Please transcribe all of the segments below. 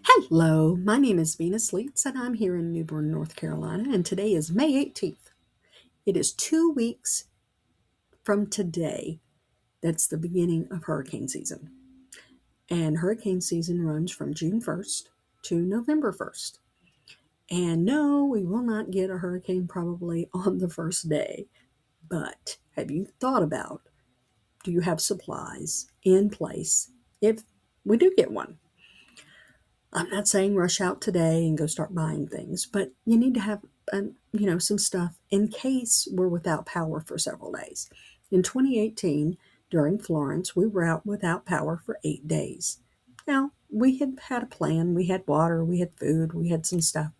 Hello, my name is Venus Leets, and I'm here in New Bern, North Carolina, and today is May 18th. It is 2 weeks from today that's the beginning of hurricane season. And hurricane season runs from June 1st to November 1st. And no, we will not get a hurricane probably on the first day. But have you thought about, do you have supplies in place if we do get one? I'm not saying rush out today and go start buying things, but you need to have some stuff in case we're without power for several days. In 2018, during Florence, we were out without power for 8 days. Now, we had had a plan. We had water, we had food, we had some stuff.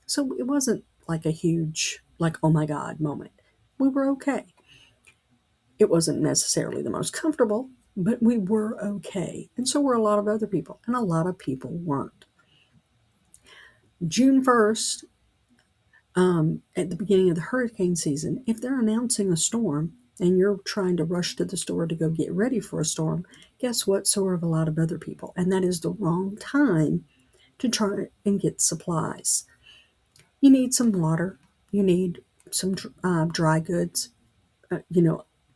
So it wasn't like a huge, like, oh my God moment. We were okay. It wasn't necessarily the most comfortable, but we were okay. And so were a lot of other people, and a lot of people weren't. June 1st, at the beginning of the hurricane season, if they're announcing a storm and you're trying to rush to the store to go get ready for a storm, guess what? So are a lot of other people. And that is the wrong time to try and get supplies. You need some water, you need some dry goods,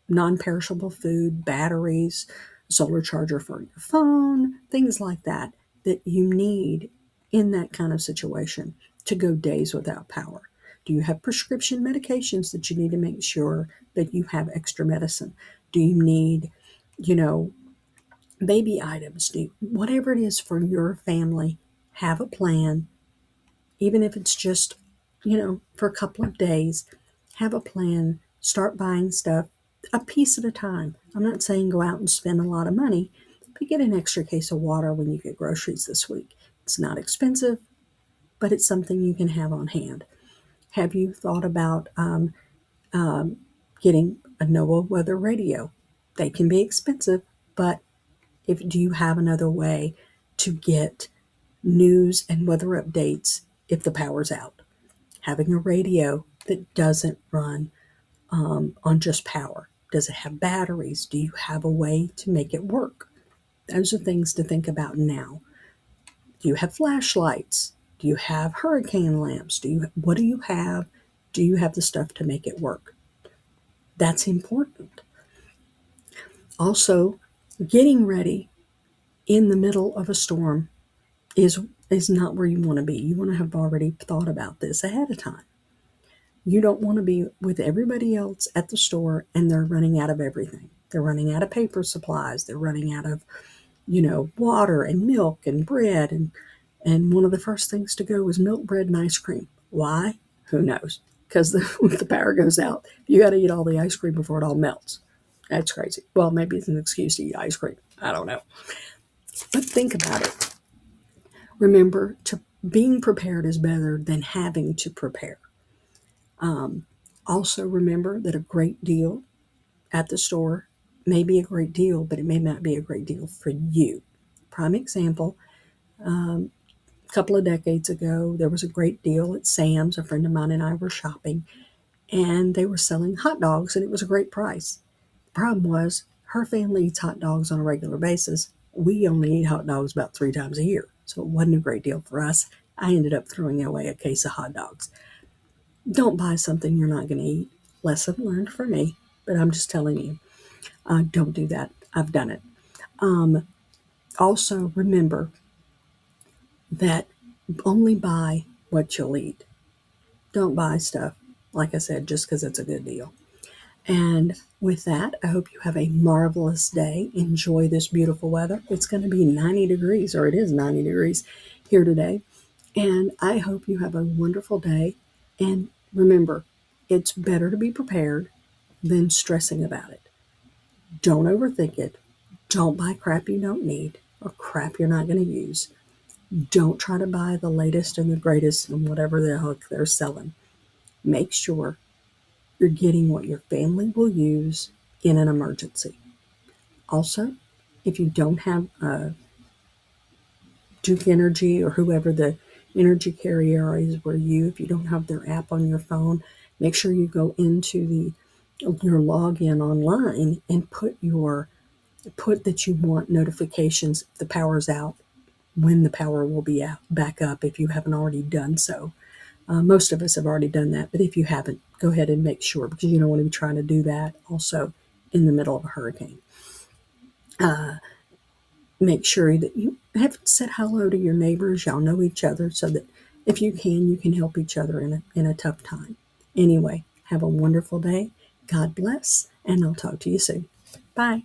non perishable food, batteries, solar charger for your phone, things like that, that you need in that kind of situation to go days without power. Do you have prescription medications that you need to make sure that you have extra medicine? Do you need, you know, baby items? Whatever it is for your family, have a plan, even if it's just, for a couple of days, have a plan, start buying stuff a piece at a time. I'm not saying go out and spend a lot of money, but get an extra case of water when you get groceries this week. It's not expensive, but it's something you can have on hand. Have you thought about getting a NOAA weather radio? They can be expensive, but if do you have another way to get news and weather updates if the power's out? Having a radio that doesn't run on just power. Does it have batteries? Do you have a way to make it work? Those are things to think about now. Do you have flashlights? Do you have hurricane lamps? What do you have? Do you have the stuff to make it work? That's important. Also, getting ready in the middle of a storm is is not where you want to be. You want to have already thought about this ahead of time. You don't want to be with everybody else at the store and they're running out of everything. They're running out of paper supplies. They're running out of, water and milk and bread. And one of the first things to go is milk, bread, and ice cream. Why? Who knows? Because if the power goes out, you got to eat all the ice cream before it all melts. That's crazy. Well, maybe it's an excuse to eat ice cream. I don't know. But think about it. Remember, being prepared is better than having to prepare. Also, remember that a great deal at the store may be a great deal, but it may not be a great deal for you. Prime example, a couple of decades ago, there was a great deal at Sam's. A friend of mine and I were shopping, and they were selling hot dogs, and it was a great price. The problem was, her family eats hot dogs on a regular basis. We only eat hot dogs about 3 times a year, so it wasn't a great deal for us. I ended up throwing away a case of hot dogs. Don't buy something you're not going to eat. Lesson learned for me, but I'm just telling you, don't do that. I've done it. Um, Also, remember that only buy what you'll eat. Don't buy stuff, like I said, just because it's a good deal. And with that, I hope you have a marvelous day. Enjoy this beautiful weather. It's going to be 90 degrees, or it is 90 degrees here today. And I hope you have a wonderful day. And remember, it's better to be prepared than stressing about it. Don't overthink it. Don't buy crap you don't need or crap you're not going to use. Don't try to buy the latest and the greatest and whatever the heck they're selling. Make sure you're getting what your family will use in an emergency. Also, if you don't have Duke Energy or whoever the energy carrier is where if you don't have their app on your phone, make sure you go into your login online and put that you want notifications if the power's out when the power will be back up if you haven't already done so. Most of us have already done that, but if you haven't, go ahead and make sure, because you don't want to be trying to do that also in the middle of a hurricane. Make sure that you have said hello to your neighbors. Y'all know each other so that if you can help each other in a tough time. Anyway, have a wonderful day. God bless, and I'll talk to you soon. Bye.